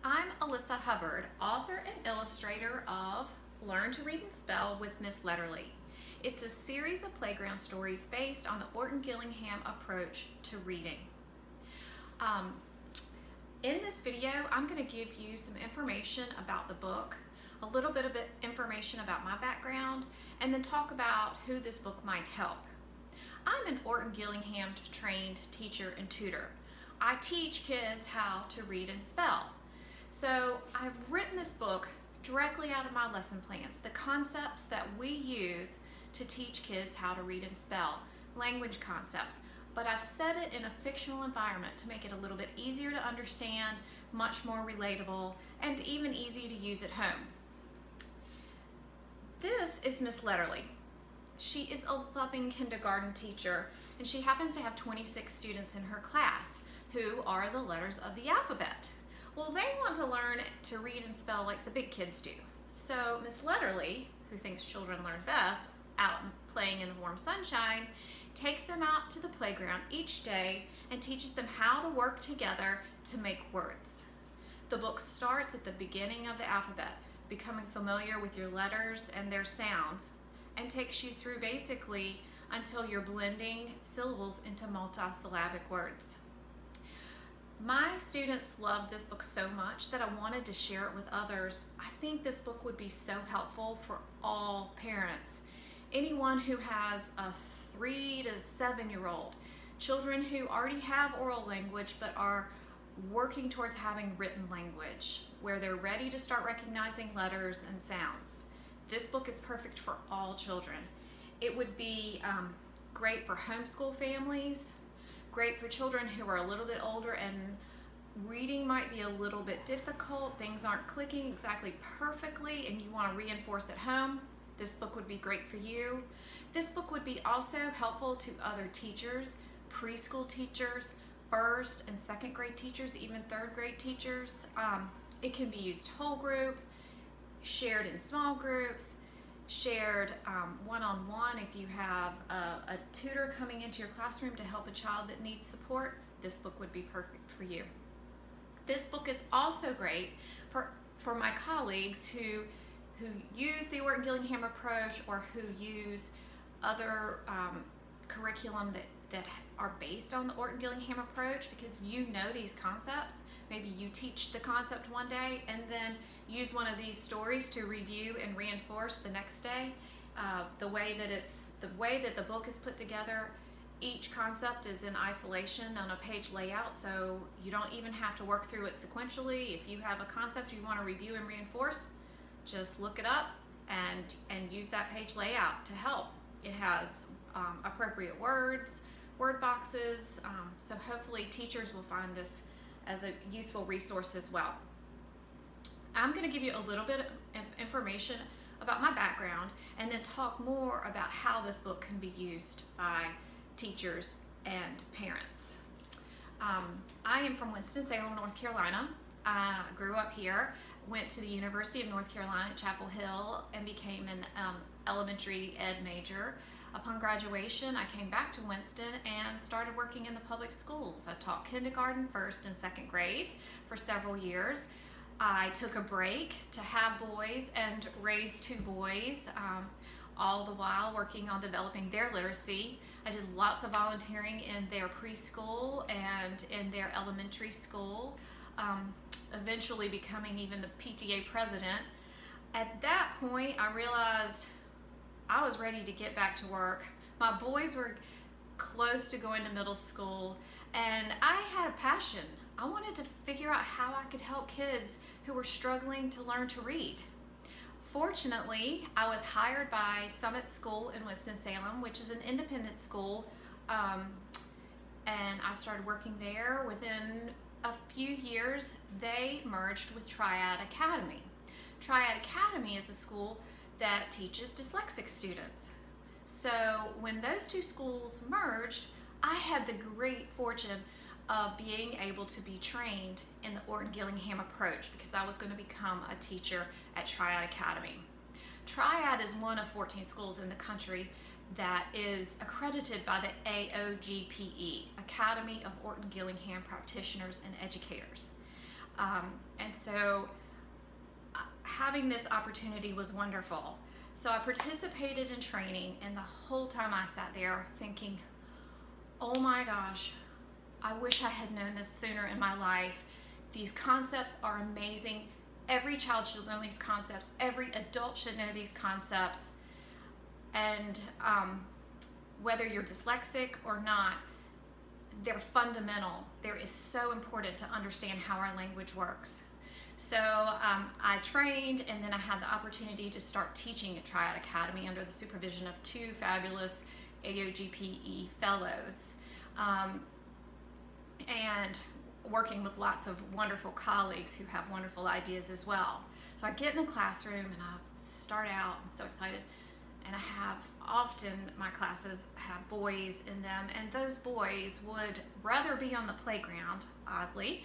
I'm Alyssa Hubbard, author and illustrator of Learn to Read and Spell with Miss Letterly. It's a series of playground stories based on the Orton-Gillingham approach to reading. In this video, I'm going to give you some information about the book, a little bit of information about my background, and then talk about who this book might help. I'm an Orton-Gillingham trained teacher and tutor. I teach kids how to read and spell. So I've written this book directly out of my lesson plans, the concepts that we use to teach kids how to read and spell, language concepts, but I've set it in a fictional environment to make it a little bit easier to understand, much more relatable, and even easy to use at home. This is Miss Letterly. She is a loving kindergarten teacher, and she happens to have 26 students in her class who are the letters of the alphabet. Well, they want to learn to read and spell like the big kids do. So Miss Letterly, who thinks children learn best out playing in the warm sunshine, takes them out to the playground each day and teaches them how to work together to make words. The book starts at the beginning of the alphabet, becoming familiar with your letters and their sounds, and takes you through basically until you're blending syllables into multisyllabic words. My students love this book so much that I wanted to share it with others. I think this book would be so helpful for all parents. Anyone who has a 3 to 7-year-old, children who already have oral language but are working towards having written language, where they're ready to start recognizing letters and sounds. This book is perfect for all children. It would be great for homeschool families, great for children who are a little bit older and reading might be a little bit difficult, things aren't clicking exactly perfectly and you want to reinforce at home. This book would be great for you. This book would be also helpful to other teachers, preschool teachers, first and second grade teachers, even third grade teachers. It can be used whole group, shared in small groups, shared one-on-one if you have a tutor coming into your classroom to help a child that needs support. This book would be perfect for you. This book is also great for my colleagues who use the Orton-Gillingham approach or who use other curriculum that are based on the Orton-Gillingham approach, because you know these concepts. Maybe you teach the concept one day and then use one of these stories to review and reinforce the next day. The way that the book is put together, each concept is in isolation on a page layout, so you don't even have to work through it sequentially. If you have a concept you want to review and reinforce, just look it up and use that page layout to help. It has appropriate words, word boxes, so hopefully teachers will find this as a useful resource as well. I'm going to give you a little bit of information about my background and then talk more about how this book can be used by teachers and parents. I am from Winston-Salem, North Carolina. I grew up here, went to the University of North Carolina at Chapel Hill and became an elementary ed major. Upon graduation, I came back to Winston and started working in the public schools. I taught kindergarten, first and second grade for several years. I took a break to have boys and raise 2 boys, all the while working on developing their literacy. I did lots of volunteering in their preschool and in their elementary school, eventually becoming even the PTA president. At that point, I realized I was ready to get back to work. My boys were close to going to middle school, and I had a passion. I wanted to figure out how I could help kids who were struggling to learn to read. Fortunately, I was hired by Summit School in Winston-Salem, which is an independent school, and I started working there. Within a few years, they merged with Triad Academy. Triad Academy is a school that teaches dyslexic students. So when those 2 schools merged, I had the great fortune of being able to be trained in the Orton-Gillingham approach, because I was going to become a teacher at Triad Academy. Triad is one of 14 schools in the country that is accredited by the AOGPE, Academy of Orton-Gillingham Practitioners and Educators. And so having this opportunity was wonderful. So I participated in training, and the whole time I sat there thinking, oh my gosh, I wish I had known this sooner in my life. These concepts are amazing. Every child should learn these concepts. Every adult should know these concepts. And whether you're dyslexic or not, they're fundamental. They're so important to understand how our language works. So I trained, and then I had the opportunity to start teaching at Triad Academy under the supervision of 2 fabulous AOGPE fellows, and working with lots of wonderful colleagues who have wonderful ideas as well. So I get in the classroom and I start out, I'm so excited, and I have often my classes have boys in them, and those boys would rather be on the playground, oddly,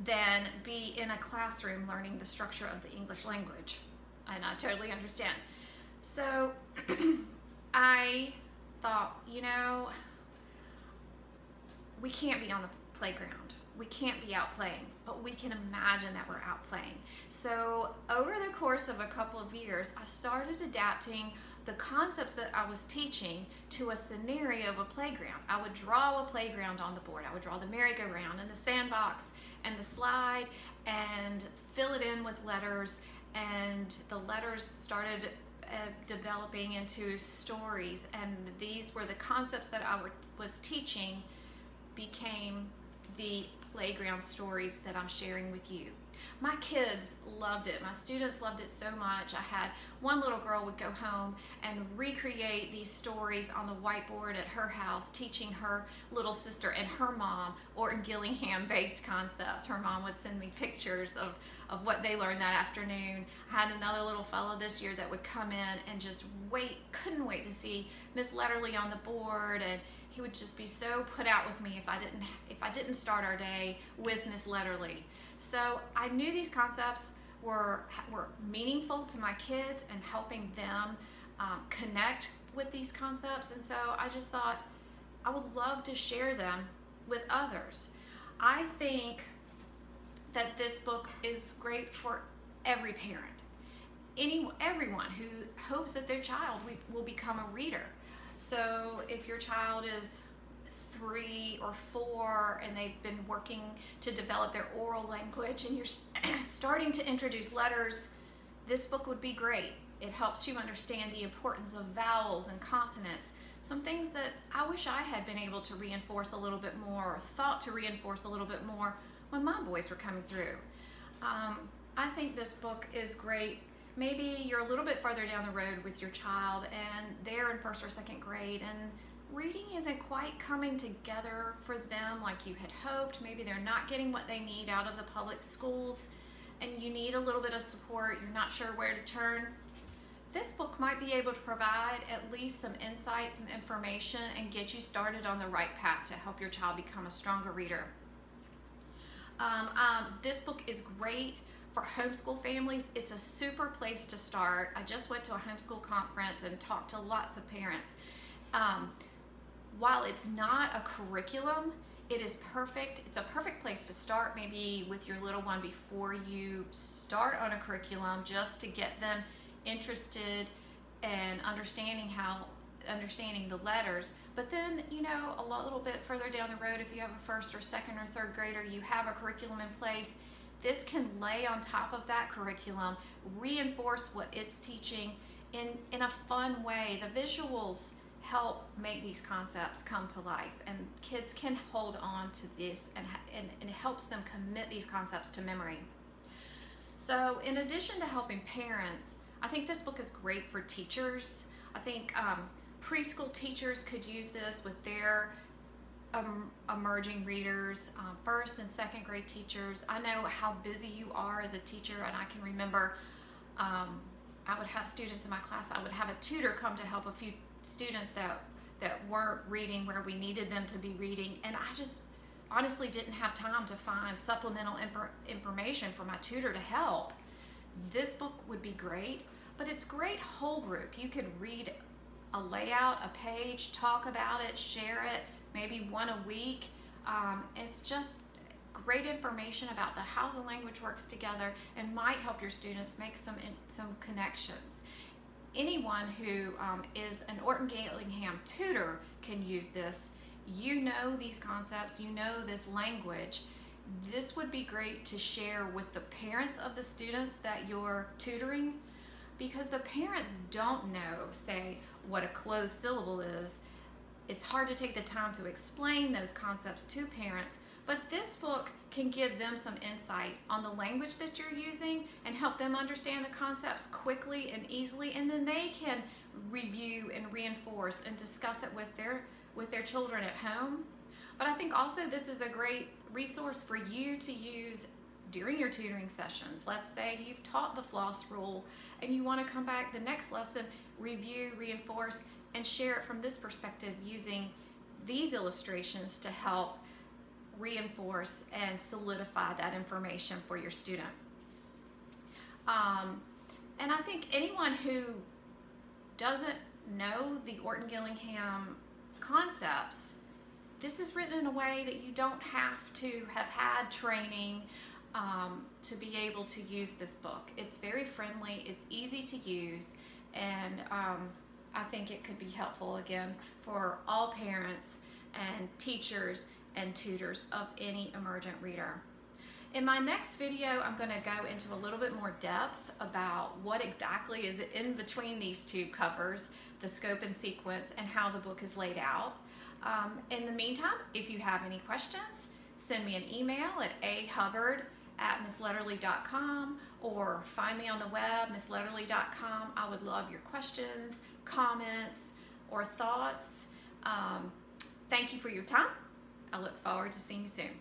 than be in a classroom learning the structure of the English language. And I totally understand. So I thought, you know, we can't be on the playground. We can't be out playing, but we can imagine that we're out playing. So over the course of a couple of years, I started adapting the concepts that I was teaching to a scenario of a playground. I would draw a playground on the board. I would draw the merry-go-round and the sandbox and the slide and fill it in with letters, and the letters started developing into stories, and these were the concepts that I was teaching became the playground stories that I'm sharing with you. My kids loved it. My students loved it so much. I had one little girl would go home and recreate these stories on the whiteboard at her house, teaching her little sister and her mom Orton Gillingham-based concepts. Her mom would send me pictures of what they learned that afternoon. I had another little fellow this year that would come in and just couldn't wait to see Miss Letterly on the board, and he would just be so put out with me if I didn't start our day with Miss Letterly. So I knew these concepts were meaningful to my kids and helping them connect with these concepts, and so I just thought I would love to share them with others. I think that this book is great for every parent, everyone who hopes that their child will become a reader. So if your child is 3 or 4 and they've been working to develop their oral language and you're starting to introduce letters, this book would be great. It helps you understand the importance of vowels and consonants, some things that I wish I had been able to reinforce a little bit more, or thought to reinforce a little bit more when my boys were coming through. I think this book is great. Maybe you're a little bit farther down the road with your child and they're in 1st or 2nd grade and reading isn't quite coming together for them like you had hoped. Maybe they're not getting what they need out of the public schools and you need a little bit of support. You're not sure where to turn. This book might be able to provide at least some insight, some information, and get you started on the right path to help your child become a stronger reader. This book is great for homeschool families. It's a super place to start. I just went to a homeschool conference and talked to lots of parents. While it's not a curriculum, it is perfect. It's a perfect place to start, maybe with your little one before you start on a curriculum, just to get them interested and understanding the letters. But then, you know, a little bit further down the road, if you have a 1st or 2nd or 3rd grader, you have a curriculum in place. This can lay on top of that curriculum, reinforce what it's teaching in a fun way. The visuals help make these concepts come to life, and kids can hold on to this, and it helps them commit these concepts to memory. So in addition to helping parents, I think this book is great for teachers. I think preschool teachers could use this with their emerging readers, 1st and 2nd grade teachers. I know how busy you are as a teacher, and I can remember I would have students in my class. I would have a tutor come to help a few students that weren't reading where we needed them to be reading, and I just honestly didn't have time to find supplemental information for my tutor to help. This book would be great, but it's great whole group. You could read a layout, a page, talk about it, share it, maybe one a week. It's just great information about how the language works together and might help your students make some connections. Anyone who is an Orton Gillingham tutor can use this. You know these concepts, you know this language. This would be great to share with the parents of the students that you're tutoring, because the parents don't know, say, what a closed syllable is. It's hard to take the time to explain those concepts to parents, but this book can give them some insight on the language that you're using and help them understand the concepts quickly and easily, and then they can review and reinforce and discuss it with their children at home. But I think also this is a great resource for you to use during your tutoring sessions. Let's say you've taught the floss rule and you want to come back the next lesson, review, reinforce, and share it from this perspective using these illustrations to help reinforce and solidify that information for your student. And I think anyone who doesn't know the Orton Gillingham concepts, this is written in a way that you don't have to have had training to be able to use this book. It's very friendly, it's easy to use, and I think it could be helpful, again, for all parents and teachers and tutors of any emergent reader. In my next video, I'm going to go into a little bit more depth about what exactly is in between these two covers, the scope and sequence, and how the book is laid out. In the meantime, if you have any questions, send me an email at ahubbard@missletterly.com or find me on the web, missletterly.com. I would love your questions, comments, or thoughts. Thank you for your time. I look forward to seeing you soon.